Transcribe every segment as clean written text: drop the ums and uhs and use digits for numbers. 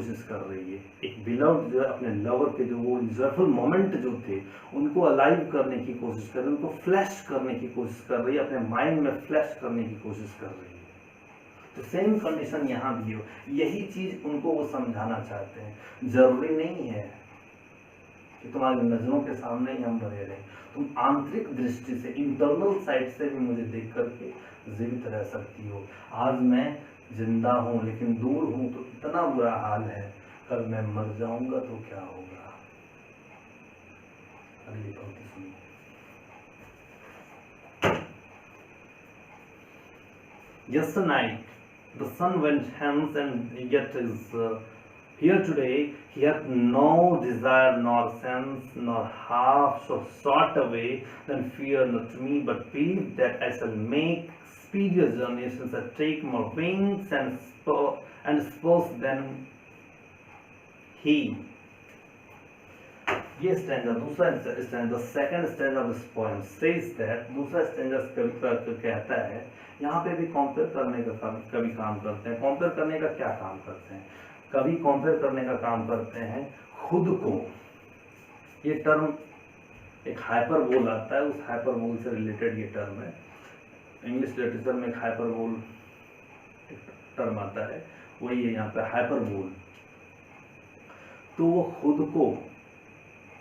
कोशिश कर रही है। एक बिलव्ड जो है अपने लवर के जो वो जयफुल मोमेंट जो थे उनको अलाइव करने की कोशिश कर रही है, उनको फ्लैश करने की कोशिश कर रही है, अपने माइंड में फ्लैश करने की कोशिश कर रही है। तो सेम कंडीशन यहाँ भी हो, यही चीज उनको वो समझाना चाहते हैं। जरूरी नहीं है कि तुम्हारी नजरों के सामने ही हम बने रहें, तुम आंतरिक दृष्टि से, इंटरनल साइड से भी मुझे देख करके जीवित रह सकती हो। आज मैं जिंदा हूं लेकिन दूर हूं तो इतना बुरा हाल है, कल मैं मर जाऊंगा तो क्या होगा। अगली पंक्ति सुनिए। Yesterday night the sun went hence, and yet is here today. He hath no desire nor sense, nor half so sought away. Then fear not me, but believe that I shall make speedier journey, since I take more wings and suppose than he. ये stanza दूसरा stanza, the second stanza of this poem says that, दूसरा stanza कविता कहता है, यहाँ पे भी compare करने का कवि काम करते हैं। कंपेयर करने का क्या काम करते हैं कवि? कंपेयर करने का काम करते हैं खुद को। ये टर्म एक हाइपरबोल आता है, उस हाइपरबोल से रिलेटेड ये टर्म है। इंग्लिश लिटरेचर में एक हाइपरबोल टर्म आता है, वही है यहाँ पे हाइपरबोल। तो वो खुद को,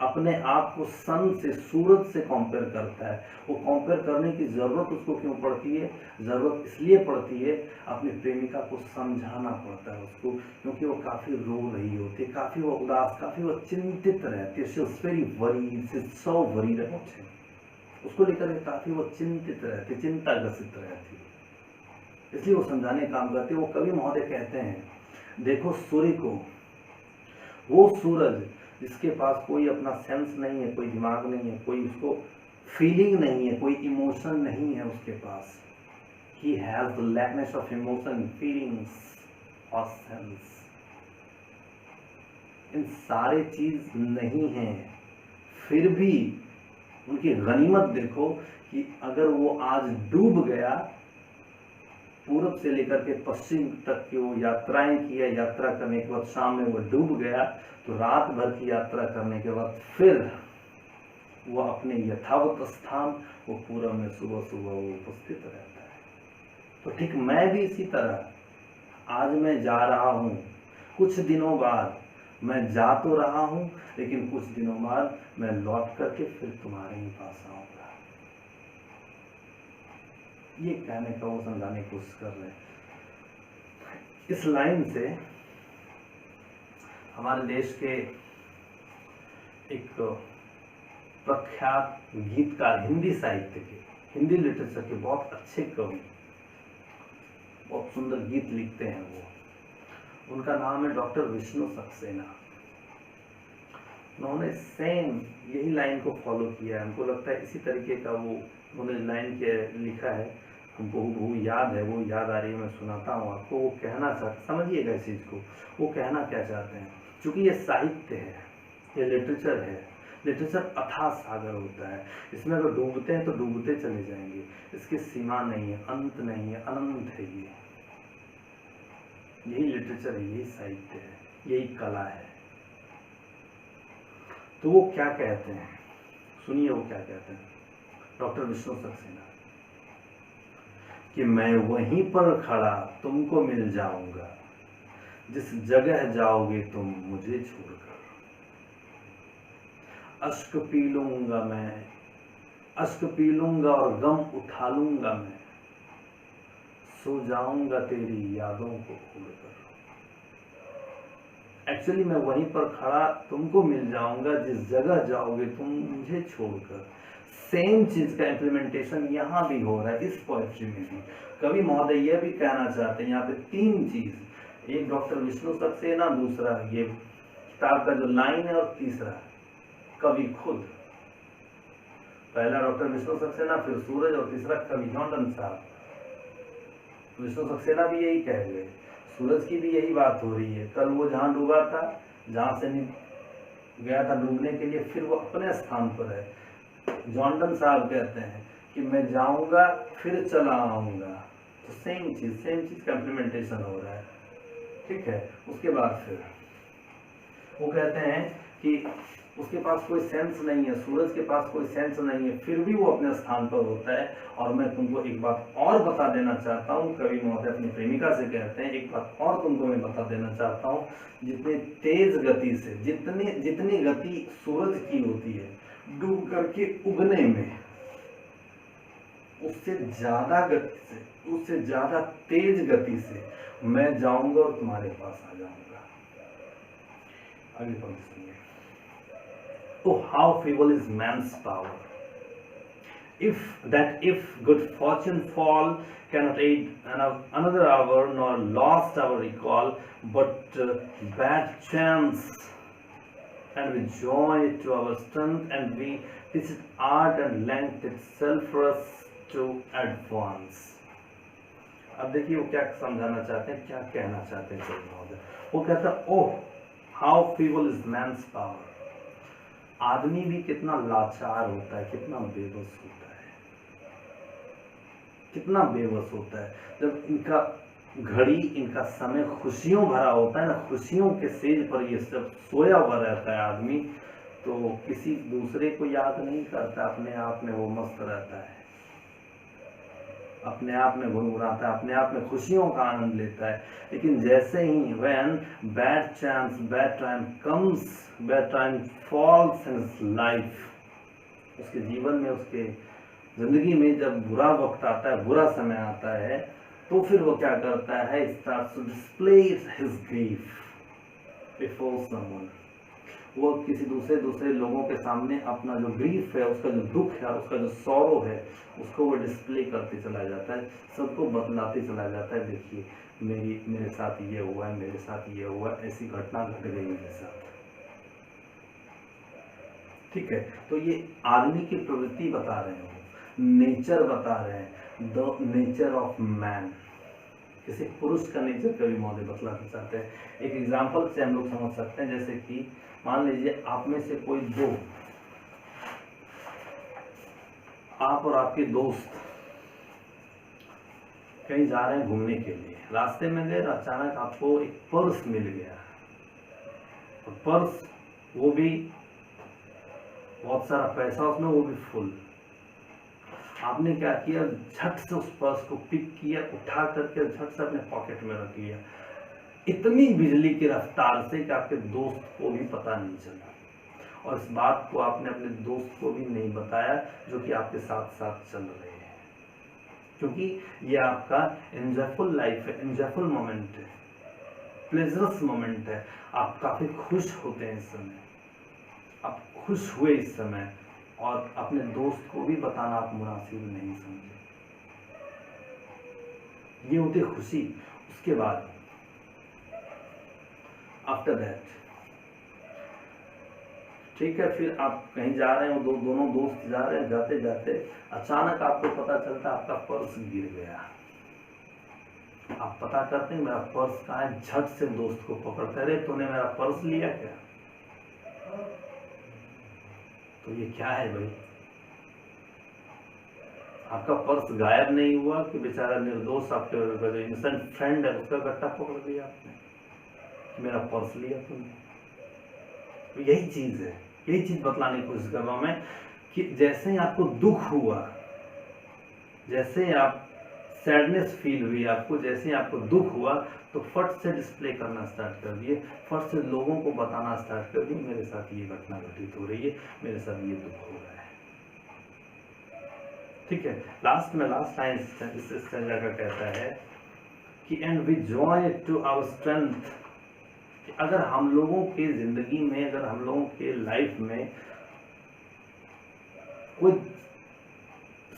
अपने आप को सन से, सूरज से कंपेयर करता है। वो कंपेयर करने की जरूरत उसको क्यों पड़ती है? जरूरत इसलिए पड़ती है, अपनी प्रेमिका को समझाना पड़ता है उसको, क्योंकि वो काफी रो रही होती है, काफी वो उदास, काफी वो चिंतित रहती है। She is very worried, she is so worried about him. उसको लेकर काफी वो चिंतित रहती, चिंता ग्रसित रहती है, इसलिए वो समझाने का काम करती है। वो कवि महोदय कहते हैं, देखो सूर्य को, वो सूरज जिसके पास कोई अपना सेंस नहीं है, कोई दिमाग नहीं है, कोई उसको फीलिंग नहीं है, कोई इमोशन नहीं है उसके पास। He has the lackness of emotion, feelings और सेंस। इन सारे चीज नहीं है, फिर भी उनकी गनीमत देखो कि अगर वो आज डूब गया, पूरब से लेकर के पश्चिम तक की वो यात्राएं की है, यात्रा करने के बाद शाम में वो डूब गया, तो रात भर की यात्रा करने के बाद फिर वो अपने यथावत स्थान, वो पूरब में सुबह सुबह वो उपस्थित रहता है। तो ठीक मैं भी इसी तरह आज मैं जा रहा हूँ, कुछ दिनों बाद मैं जा तो रहा हूँ, लेकिन कुछ दिनों बाद मैं लौट करके फिर तुम्हारे ही पास आऊंगा। ये कहने का, वो समझाने की कोशिश कर रहे हैं। इस लाइन से हमारे देश के एक प्रख्यात गीतकार, हिंदी साहित्य के, हिंदी लिटरेचर के बहुत अच्छे कवि, बहुत सुंदर गीत लिखते हैं वो, उनका नाम है डॉक्टर विष्णु सक्सेना। उन्होंने सेम यही लाइन को फॉलो किया है। हमको लगता है इसी तरीके का वो उन्होंने लाइन के लिखा है, हमको वो याद है, वो याद आ रही है, मैं सुनाता हूँ आपको। वो कहना चाहते, समझिएगा इस चीज को, वो कहना क्या चाहते हैं। क्योंकि ये साहित्य है, ये लिटरेचर है। लिटरेचर अथाह सागर होता है, इसमें अगर डूबते हैं तो डूबते चले जाएंगे, इसकी सीमा नहीं है, अंत नहीं है, अनंत है। ये यही लिटरेचर है, यही साहित्य है, यही कला है। तो वो क्या कहते हैं, सुनिए वो क्या कहते हैं डॉक्टर विष्णु सक्सेना, कि मैं वहीं पर खड़ा तुमको मिल जाऊंगा, जिस जगह जाओगे तुम मुझे छोड़कर। अश्क पी लूंगा मैं, अश्क पी लूंगा और गम उठा लूंगा मैं, सो जाऊंगा तेरी यादों को खोलकर। एक्चुअली मैं वहीं पर खड़ा तुमको मिल जाऊंगा, जिस जगह जाओगे तुम मुझे छोड़कर। सेम चीज का इम्प्लीमेंटेशन यहाँ भी हो रहा है, इस पोएट्री में भी। कवि महोदय यह भी कहना चाहते हैं, यहाँ पे तीन चीज, एक डॉक्टर विष्णु सक्सेना, दूसरा ये किताब का जो लाइन है, और तीसरा कवि खुद। पहला डॉक्टर विष्णु सक्सेना, फिर सूरज, और तीसरा कवि जॉनडन साहब। विष्णु सक्सेना भी यही कह गए, सूरज की भी यही बात हो रही है। कल वो जहाँ डूबा था, जहाँ से गया था डूबने के लिए, फिर वो अपने स्थान पर है। जॉनडन साहब कहते हैं कि मैं जाऊंगा फिर चला आऊंगा। तो सेम चीज का इम्प्लीमेंटेशन हो रहा है, ठीक है। उसके बाद फिर वो कहते हैं कि उसके पास कोई सेंस नहीं है, सूरज के पास कोई सेंस नहीं है, फिर भी वो अपने स्थान पर होता है। और मैं तुमको एक बात और बता देना चाहता हूँ, कवि महोदय अपनी प्रेमिका से कहते हैं, एक बात और तुमको मैं बता देना चाहता हूँ, जितनी तेज गति से, जितनी गति सूरज की होती है डूब करके उगने में, उससे ज्यादा गति से, उससे ज्यादा तेज गति से मैं जाऊंगा और तुम्हारे पास आ जाऊंगा। अगली पंक्ति सुनिए। Oh, how feeble is man's power! If good fortune fall, cannot aid another hour, nor lost our recall, but bad chance, and we join it to our strength, and we this is art and length itself for us to advance. अब देखिए वो क्या समझाना चाहते हैं, क्या कहना चाहते हैं कवि महोदय। वो कहता है, oh how feeble is man's power. आदमी भी कितना लाचार होता है, कितना बेबस होता है, कितना बेबस होता है। जब इनका घड़ी, इनका समय खुशियों भरा होता है ना, खुशियों के सेज पर ये सब सोया हुआ रहता है आदमी, तो किसी दूसरे को याद नहीं करता, अपने आप में वो मस्त रहता है, अपने आप में गुनगुनाता है, अपने आप में खुशियों का आनंद लेता है। लेकिन जैसे ही when bad chance, bad time comes, bad time falls in his life, उसके जीवन में, उसके जिंदगी में जब बुरा वक्त आता है, बुरा समय आता है, तो फिर वो क्या करता है, starts to display his grief before someone। वो किसी दूसरे लोगों के सामने अपना जो ग्रीफ है, उसका जो दुख है, उसका जो सौरो है, उसको वो डिस्प्ले करते चला जाता है, सबको बतलाते चला जाता है, देखिए मेरे साथ ये हुआ है, मेरे साथ ये हुआ, ऐसी घटना घट गई मेरे साथ। ठीक है, तो ये आदमी की प्रवृत्ति बता रहे हैं, नेचर बता रहे हैं, द नेचर ऑफ मैन। किसी पुरुष का नेचर कवि महोदय बतलाना चाहते हैं। एक एग्जाम्पल से हम लोग समझ सकते हैं, जैसे कि मान लीजिए आप में से कोई दो, आप और आपके दोस्त कहीं जा रहे हैं घूमने के लिए, रास्ते में गए, अचानक आपको एक पर्स मिल गया, और पर्स वो भी बहुत सारा पैसा उसमें, वो भी फुल। आपने क्या किया, झट से उस पर्स को पिक किया, उठा करके झट से अपने पॉकेट में रख लिया, इतनी बिजली की रफ्तार से कि आपके दोस्त को भी पता नहीं चला। और इस बात को आपने अपने दोस्त को भी नहीं बताया जो कि आपके साथ साथ चल रहे हैं, क्योंकि ये आपका एंजॉयफुल लाइफ है, एंजॉयफुल मोमेंट है, प्लेजरस मोमेंट है। आप काफी खुश होते हैं इस समय, आप खुश हुए इस समय, और अपने दोस्त को भी बताना आप मुनासिब नहीं समझे। ये होती खुशी। उसके बाद आफ्टर दैट, ठीक है, फिर आप कहीं जा रहे हो, दोनों दोस्त जा रहे हैं, जाते जाते अचानक आपको पता चलता है आपका पर्स गिर गया। आप पता करते हैं मेरा पर्स कहाँ है, झट से दोस्त को पकड़ते रहे, तूने मेरा पर्स लिया क्या? तो ये क्या है भाई, आपका पर्स गायब नहीं हुआ कि बेचारा निर्दोष आपके जो इनोसेंट फ्रेंड है उसका गट्टा पकड़ लिया आपने, मेरा पर्स लिया तुमने। तो यही चीज है, यही चीज बतलाने की कोशिश कर रहा हूं मैं, कि जैसे ही आपको दुख हुआ, जैसे ही आप सैडनेस फील हुई आपको, जैसे ही आपको दुख हुआ, तो फट से डिस्प्ले करना स्टार्ट कर दिए, फट से लोगों को बताना स्टार्ट कर दिए, मेरे साथ ये घटना घटित हो रही है, मेरे साथ ये दुख हो रहा है। ठीक है, लास्ट लाइन इस स्टैंजा का कहता है कि and we join to our strength. अगर हम लोगों के जिंदगी में, अगर हम लोगों के लाइफ में कोई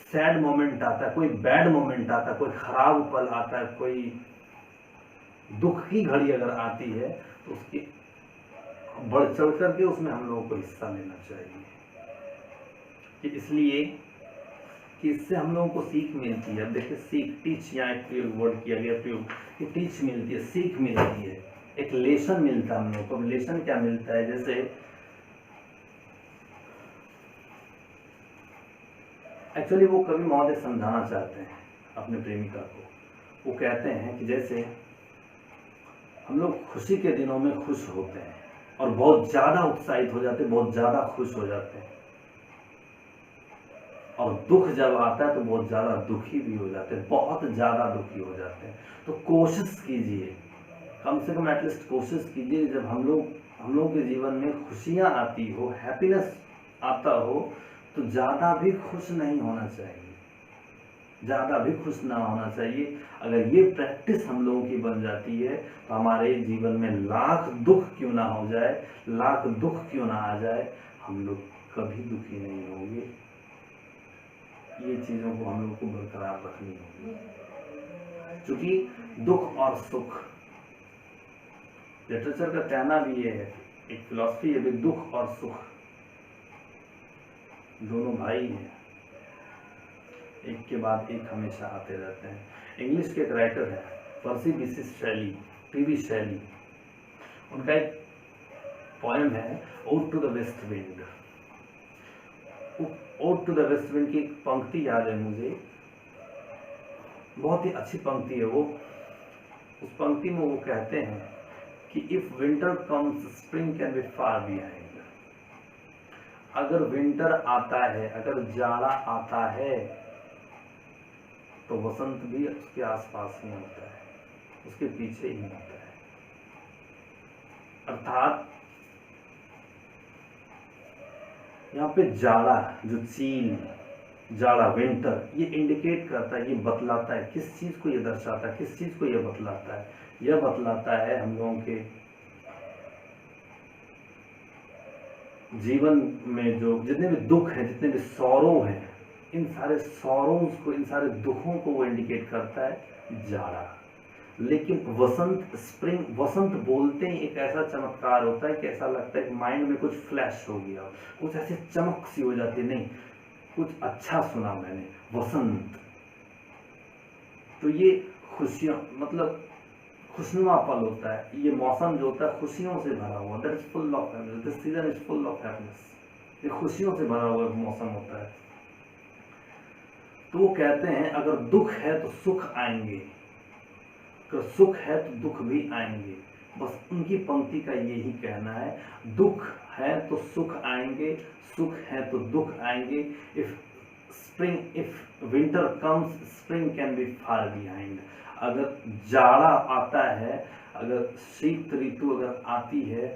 सैड मोमेंट आता है, कोई बैड मोमेंट आता है, कोई खराब पल आता है, कोई दुख की घड़ी अगर आती है, तो उसकी बढ़ चढ़ करके उसमें हम लोगों को हिस्सा लेना चाहिए। कि इसलिए कि इससे हम लोगों को सीख मिलती है। अब देखिए सीख, टीच यहाँ एक प्रयोग वर्ड किया गया, प्रयोग कि टीच मिलती है, सीख मिलती है, एक लेसन मिलता है हम लोग को। लेसन क्या मिलता है, जैसे एक्चुअली वो कवि महोदय समझाना चाहते हैं अपने प्रेमिका को। वो कहते हैं कि जैसे हम लोग खुशी के दिनों में खुश होते हैं, और बहुत ज्यादा उत्साहित हो जाते हैं, बहुत ज्यादा खुश हो जाते हैं। और दुख जब आता है तो बहुत ज्यादा दुखी भी हो जाते हैं, बहुत ज्यादा दुखी हो जाते हैं। तो कोशिश कीजिए, कम से कम एटलीस्ट कोशिश कीजिए, जब हम लोग के जीवन में खुशियां आती हो, हैप्पीनेस आता हो, तो ज़्यादा भी खुश नहीं होना चाहिए, ज़्यादा भी खुश ना होना चाहिए। अगर ये प्रैक्टिस हम लोगों की बन जाती है तो हमारे जीवन में लाख दुख क्यों ना हो जाए, लाख दुख क्यों ना आ जाए, हम लोग कभी दुखी नहीं होंगे। ये चीज़ों को हम लोग को बरकरार रखनी होगी, क्योंकि दुख और सुख, लिटरेचर का कहना भी ये है, एक फिलॉसफी है भी, दुख और सुख दोनों भाई हैं, एक के बाद एक हमेशा आते रहते हैं। इंग्लिश के एक राइटर है पर्सी बिशप शैली, पीवी शैली, उनका एक पोएम है ode to the west wind. Ode to the west wind की एक पंक्ति याद है मुझे, बहुत ही अच्छी पंक्ति है वो। उस पंक्ति में वो कहते हैं कि if winter comes spring can be far behind. अगर विंटर आता है, अगर जाड़ा आता है, तो वसंत भी उसके आसपास ही होता है, उसके पीछे ही होता है। अर्थात यहाँ पे जाड़ा, जो चील, जाड़ा, विंटर, ये इंडिकेट करता है, ये बतलाता है, किस चीज को ये दर्शाता है, किस चीज को ये बतलाता है? यह बतलाता है हम लोगों के जीवन में जो जितने भी दुख हैं, जितने भी सौरों हैं, इन सारे सौरों को, इन सारे दुखों को वो इंडिकेट करता है जाड़ा। लेकिन वसंत, स्प्रिंग, वसंत बोलते ही एक ऐसा चमत्कार होता है कि ऐसा लगता है कि माइंड में कुछ फ्लैश हो गया, कुछ ऐसे चमक सी हो जाती है, नहीं कुछ अच्छा सुना मैंने, वसंत। तो ये खुशियां, मतलब खुशनुमा पल होता है, ये मौसम जो होता है खुशियों से भरा हुआ, that is full of happiness, this season is full of happiness, ये खुशियों से भरा हुआ मौसम होता है। तो वो कहते हैं अगर दुख है तो सुख आएंगे, अगर सुख है तो दुख भी आएंगे। बस उनकी पंक्ति का यही कहना है, दुख है तो सुख आएंगे, सुख है तो दुख आएंगे। If winter comes spring can be far behind. अगर जाड़ा आता है, अगर शीत ऋतु अगर आती है,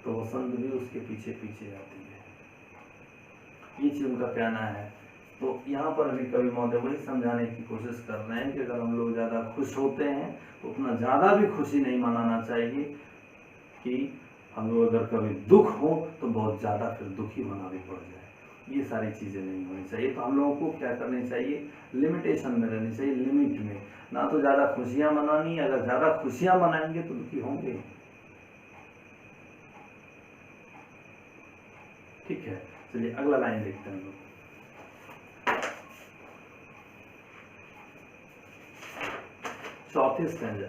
तो वसंत भी उसके पीछे पीछे आती है। ये चीज उनका कहना है। तो यहाँ पर भी कवि महोदय वही समझाने की कोशिश कर रहे हैं कि अगर हम लोग ज़्यादा खुश होते हैं तो उतना ज़्यादा भी खुशी नहीं मनाना चाहिए कि हम लोग अगर कभी दुख हो तो बहुत ज़्यादा फिर दुखी होना भी पड़ जाए। ये सारी चीज़ें नहीं होनी चाहिए। तो हम लोगों को क्या करनी चाहिए, लिमिटेशन में रहनी चाहिए, लिमिट में, ना तो ज़्यादा खुशियाँ मनानी। अगर ज़्यादा खुशियाँ मनाएंगे तो दुखी होंगे। ठीक है, चलिए अगला लाइन देखते हैं लोग। चौथी stanza.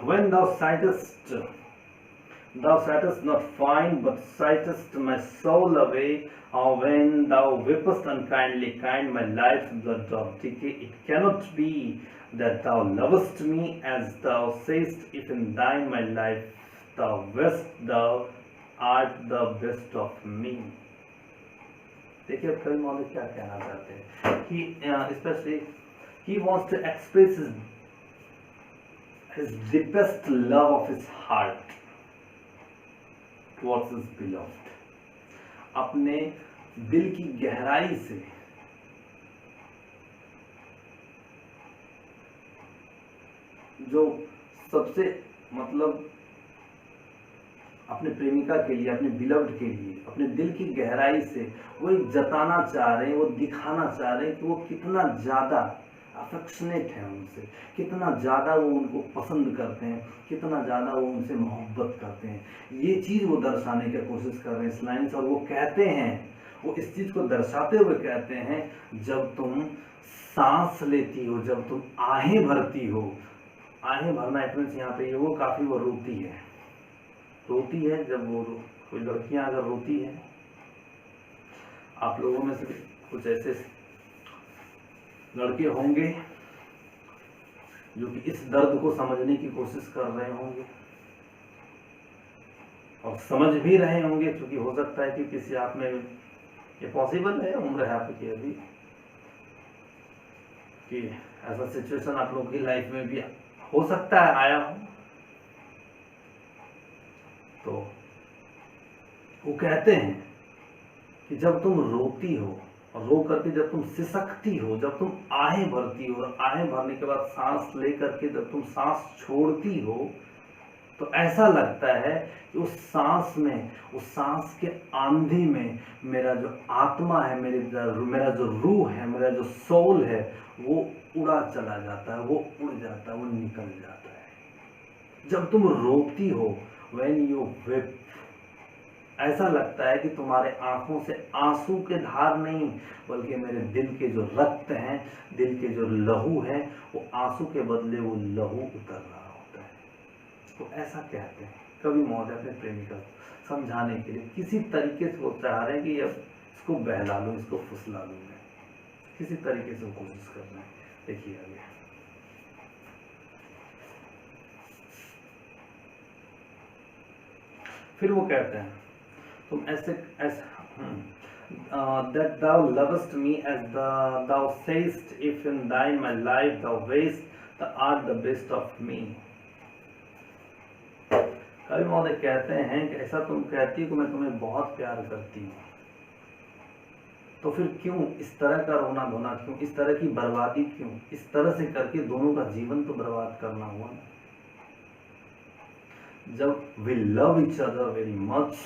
When thou sightest not fine, but sightest my soul away, or when thou weepest unkindly kind, my life's blood doth decay. It cannot be that thou lovest me as thou sayest, if in thine my life thou best, thou art the best of me. देखिए कवि महोदय क्या कहना चाहते हैं कि specially he wants to express his deepest love of his heart towards his beloved. अपने दिल की गहराई से जो सबसे मतलब अपने प्रेमिका के लिए, अपने बिलव्ड के लिए, अपने दिल की गहराई से वो एक जताना चाह रहे हैं, वो दिखाना चाह रहे हैं कि वो कितना ज़्यादा अफेक्शनेट है उनसे, कितना ज़्यादा वो उनको पसंद करते हैं, कितना ज़्यादा वो उनसे मोहब्बत करते हैं। ये चीज़ वो दर्शाने की कोशिश कर रहे हैं इस लाइन से। और वो कहते हैं, वो इस चीज़ को दर्शाते हुए कहते हैं, जब तुम सांस लेती हो, जब तुम आहें भरती हो, आहें भरना इट मीन्स यहाँ पे वो काफ़ी वो रोती है, जब वो कोई लड़कियां अगर रोती हैं, आप लोगों में से कुछ ऐसे लड़के होंगे जो कि इस दर्द को समझने की कोशिश कर रहे होंगे और समझ भी रहे होंगे, क्योंकि हो सकता है कि किसी आप में ये पॉसिबल है, उम्र है आपकी अभी, कि ऐसा सिचुएशन आप लोग की लाइफ में भी हो सकता है आया हो। तो वो कहते हैं कि जब तुम रोती हो और रो करके जब तुम सिसकती हो, जब तुम आहें भरती हो और आहें भरने के बाद सांस लेकर के जब तुम सांस छोड़ती हो, तो ऐसा लगता है कि उस सांस में, उस सांस के आंधी में मेरा जो आत्मा है, मेरा जो रूह है, मेरा जो सोल है, वो उड़ा चला जाता है, वो उड़ जाता है, वो निकल जाता है। जब तुम रोती हो, व्हेन यू वेप, ऐसा लगता है कि तुम्हारे आंखों से आंसू के धार नहीं, बल्कि मेरे दिल के जो रक्त हैं, दिल के जो लहू है, वो आंसू के बदले वो लहू उतर रहा होता है। तो ऐसा कहते हैं कवि महोदय अपने प्रेमिका को समझाने के लिए किसी तरीके से वो चाह रहे हैं कि अब इसको बहला लूं, इसको फुसला लूं, मैं किसी तरीके से कोशिश करना है। देखिए आगे, फिर वो कहते हैं तुम ऐसे that thou lovest me as thou sayest, if in thy my life thou waste, thou art the best of me। कवि महोदय कहते हैं कि ऐसा तुम कहती हो कि मैं तुम्हें बहुत प्यार करती हूँ, तो फिर क्यों इस तरह का रोना धोना, क्यों इस तरह की बर्बादी, क्यों इस तरह से करके दोनों का जीवन तो बर्बाद करना हुआ ना। जब we love each other very much,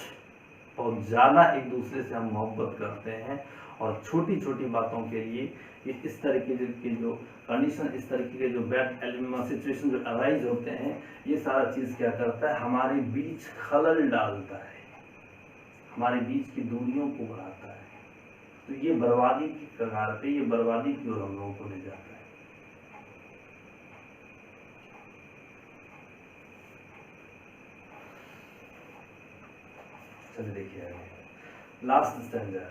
और ज़्यादा एक दूसरे से हम मोहब्बत करते हैं, और छोटी छोटी बातों के लिए ये इस तरीके की जो कंडीशन, इस तरीके के जो बैड सिचुएशन जो अराइज होते हैं, ये सारा चीज़ क्या करता है, हमारे बीच खलल डालता है, हमारे बीच की दूरियों को बढ़ाता है। तो ये बर्बादी की कगार पे, ये बर्बादी की ओर हम लोगों को ले जाता है। चलिए देखिए आगे, last stanza,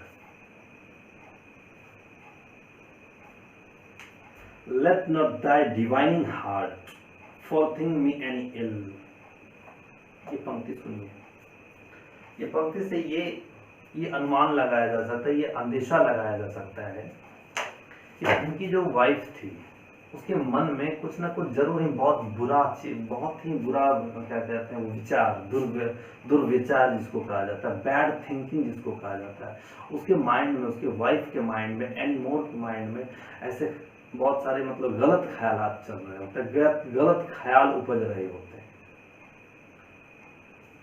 let not thy divining heart forethink me any ill. ये पंक्ति सुनिए, ये पंक्ति से ये अनुमान लगाया जा सकता है, ये अंदेशा लगाया जा सकता है कि उनकी जो वाइफ थी उसके मन में कुछ ना कुछ जरूर ही बहुत ही बुरा क्या कहते हैं वो विचार, दुर्विचार जिसको कहा जाता है, बैड थिंकिंग जिसको कहा जाता है, उसके माइंड में, उसके वाइफ के माइंड में, एनीमोर के माइंड में ऐसे बहुत सारे मतलब गलत ख्यालात चल रहे होते हैं, गलत ख्याल उपज रहे होते हैं।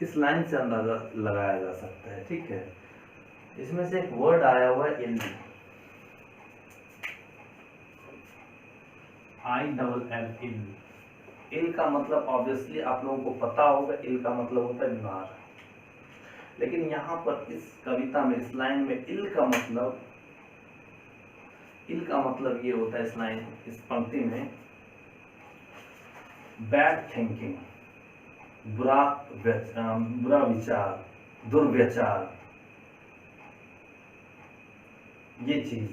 इस लाइन से अंदाजा लगाया जा सकता है, ठीक है। इसमें से एक वर्ड आया हुआ है इल, ILL, इल का मतलब ऑब्वियसली आप लोगों को पता होगा, इल का मतलब होता है बीमार। लेकिन यहाँ पर इस कविता में, इस लाइन में इल का मतलब ये होता है, इस पंक्ति में बैड थिंकिंग, बुरा विचार, दुर्विचार, ये चीज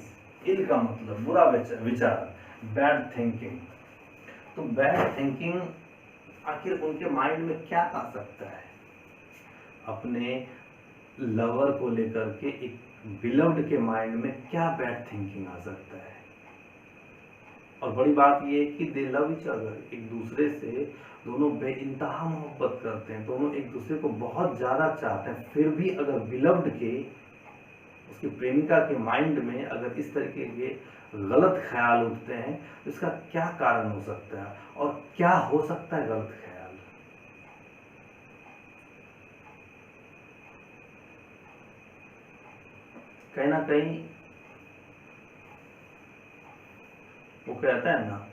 इल का मतलब बुरा विचार, बैड थिंकिंग। तो बैड थिंकिंग आखिर उनके माइंड में क्या आ सकता है, अपने लवर को लेकर के एक बिलव्ड के माइंड में क्या बैड थिंकिंग आ सकता है। और बड़ी बात ये है कि दे लव ईच अदर, एक दूसरे से दोनों बेइंतहा मोहब्बत करते हैं, दोनों एक दूसरे को बहुत ज्यादा चाहते हैं, फिर भी अगर बिलव्ड के, उसकी प्रेमिका के माइंड में अगर इस तरीके के गलत ख्याल उठते हैं, तो इसका क्या कारण हो सकता है और क्या हो सकता है गलत ख्याल। कहीं ना कहीं वो कहता है ना,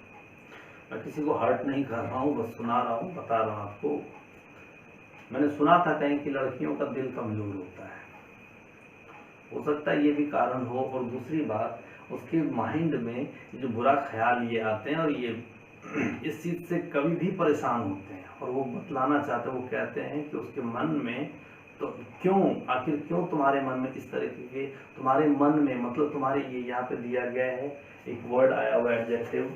मैं किसी को हर्ट नहीं कर रहा हूं, बस सुना रहा हूं, बता रहा हूं आपको। मैंने सुना था कहीं कि लड़कियों का दिल कमजोर होता है, हो सकता है ये भी कारण हो। और दूसरी बात, उसके माइंड में जो बुरा ख्याल ये आते हैं और ये इस चीज से कभी भी परेशान होते हैं और वो बतलाना चाहते हैं। वो कहते हैं कि उसके मन में तो आखिर क्यों तुम्हारे मन में इस तरीके के, तुम्हारे मन में मतलब तुम्हारे, ये यहाँ पे दिया गया है एक वर्ड आया हुआ एडजेक्टिव,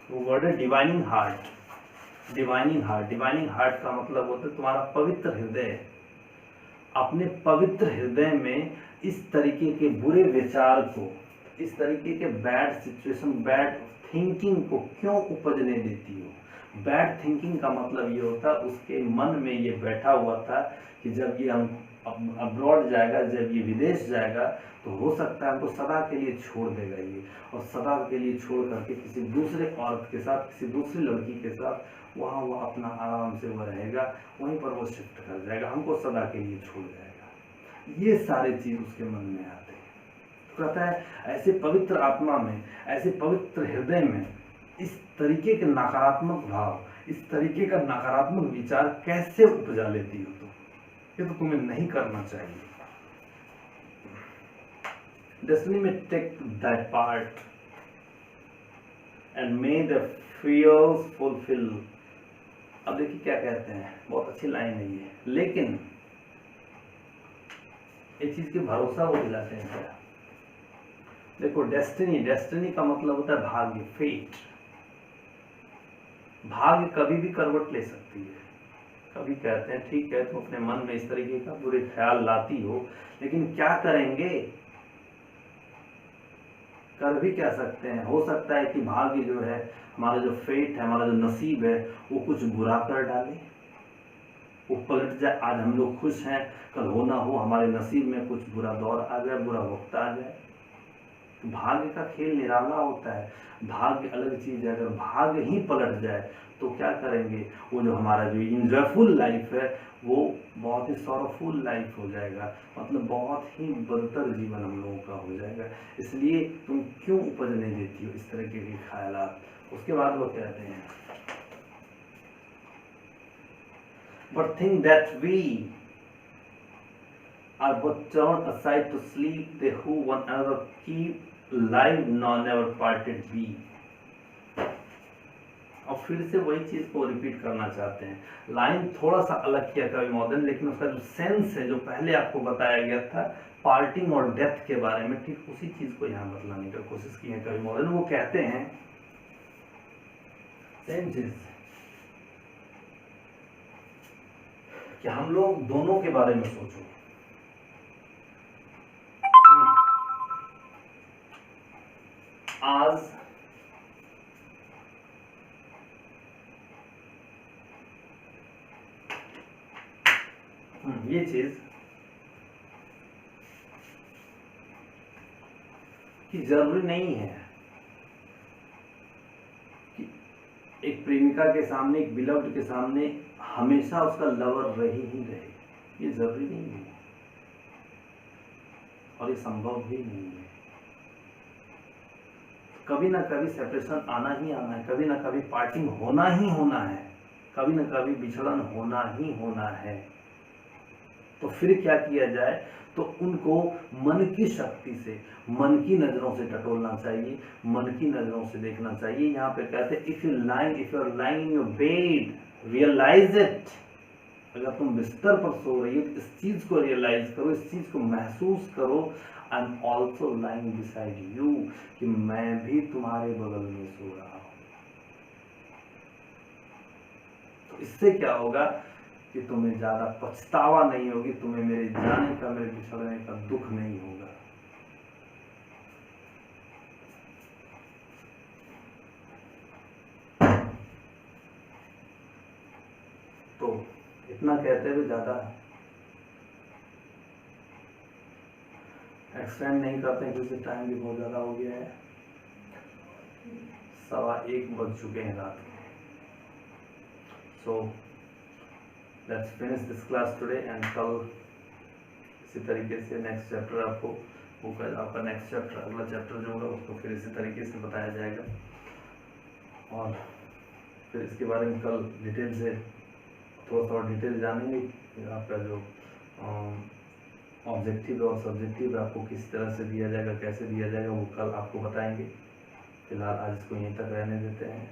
वो वर्ड है divining heart. Divining heart, divining heart का मतलब होता है तुम्हारा पवित्र हृदय। अपने पवित्र हृदय में इस तरीके के बुरे विचार को, इस तरीके के बैड सिचुएशन, बैड थिंकिंग को क्यों उपजने देती हो। बैड थिंकिंग का मतलब ये होता है उसके मन में ये बैठा हुआ था कि जब ये हम अब्रॉड जाएगा, जब ये विदेश जाएगा, तो हो सकता है हमको सदा के लिए छोड़ देगा ये, और सदा के लिए छोड़ करके किसी दूसरे औरत के साथ, किसी दूसरी लड़की के साथ वहाँ वो अपना आराम से वो रहेगा, वहीं पर वो शिफ्ट कर जाएगा, हमको सदा के लिए छोड़ जाएगा। ये सारी चीज उसके मन में आते हैं। तो कहता है ऐसे पवित्र आत्मा में, ऐसे पवित्र हृदय में इस तरीके के नकारात्मक भाव, इस तरीके का नकारात्मक विचार कैसे उपजा लेती हो तुम? ये तो तुम्हें नहीं करना चाहिए। डेस्टिनी में take that part and may the fierce fulfil. अब देखिए क्या कहते हैं, बहुत अच्छी लाइन है ये, लेकिन एक चीज की भरोसा वो दिलाते हैं क्या? देखो डेस्टिनी, डेस्टिनी का मतलब होता है भाग्य, फेट। भाग्य कभी भी करवट ले सकती है। कभी कहते हैं ठीक है तुम अपने मन में इस तरीके का बुरे ख्याल लाती हो, लेकिन क्या करेंगे, कर भी क्या सकते हैं। हो सकता है कि भाग्य जो है, हमारा जो फेट है, हमारा जो नसीब है, वो कुछ बुरा कर डाले, वो पलट जाए। आज हम लोग खुश हैं, कल हो ना हो हमारे नसीब में कुछ बुरा दौर आ जाए, बुरा वक्त आ जाए। तो भाग्य का खेल निराला होता है। भाग्य अलग चीज है। अगर भाग्य ही पलट जाए तो क्या करेंगे, वो जो हमारा जो इंजॉयफुल लाइफ है वो बहुत ही सॉरोफुल लाइफ हो जाएगा, मतलब बहुत ही बदतर जीवन हम लोगों का हो जाएगा। इसलिए तुम क्यों उपजने देती हो इस तरह के ख्यालात। उसके बाद वो कहते हैं but think that we are but turned aside to sleep, they who one another keep live nor never parted be। और फिर से वही चीज को रिपीट करना चाहते हैं। लाइन थोड़ा सा अलग किया कवि महोदय, लेकिन उसका जो सेंस है, जो पहले आपको बताया गया था पार्टिंग और डेथ के बारे में, ठीक उसी चीज को यहाँ बतलाने की कोशिश की है कवि महोदय। वो कहते हैं सेम चीज कि हम लोग दोनों के बारे में सोचो। आज ये चीज कि जरूरी नहीं है कि एक प्रेमिका के सामने, एक बिलव्ड के सामने हमेशा उसका लवर रही ही रहे। ये जरूरी नहीं है और ये संभव भी नहीं है। कभी ना कभी सेपरेशन आना ही आना है, कभी ना कभी पार्टिंग होना ही होना है, कभी ना कभी बिछड़न होना ही होना है। तो फिर क्या किया जाए, तो उनको मन की शक्ति से, मन की नजरों से टटोलना चाहिए, मन की नजरों से देखना चाहिए। यहाँ पे कहते हैं if you are lying in your bed realise it. अगर तुम बिस्तर पर सो रही हो तो इस चीज को रियलाइज करो, इस चीज को महसूस करो। I am also lying beside you, कि मैं भी तुम्हारे बगल में सो रहा हूं। तो इससे क्या होगा कि तुम्हें ज्यादा पछतावा नहीं होगी, तुम्हें मेरे जाने का, मेरे बिछड़ने का दुख नहीं होगा। तो इतना कहते हुए ज्यादा एक्सटेंड नहीं करते हैं क्योंकि टाइम भी बहुत ज्यादा हो गया है। 1:15 बज चुके हैं रात के। So let's finish this class today and कल इसी तरीके से नेक्स्ट चैप्टर आपको, आपका नेक्स्ट चैप्टर, अगला चैप्टर जो होगा उसको फिर इसी तरीके से बताया जाएगा। और फिर इसके बारे में कल डिटेल से थोड़ा सा डिटेल जानेंगे। फिर आपका जो ऑब्जेक्टिव और सब्जेक्टिव आपको किस तरह से दिया जाएगा, कैसे दिया जाएगा, वो कल आपको बताएंगे। फिलहाल आज इसको यहीं तक रहने देते हैं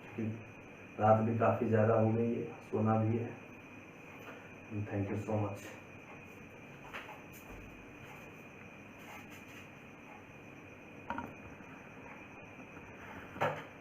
क्योंकि रात भी काफ़ी ज़्यादा हो गई है, सोना भी है। Thank you so much. है।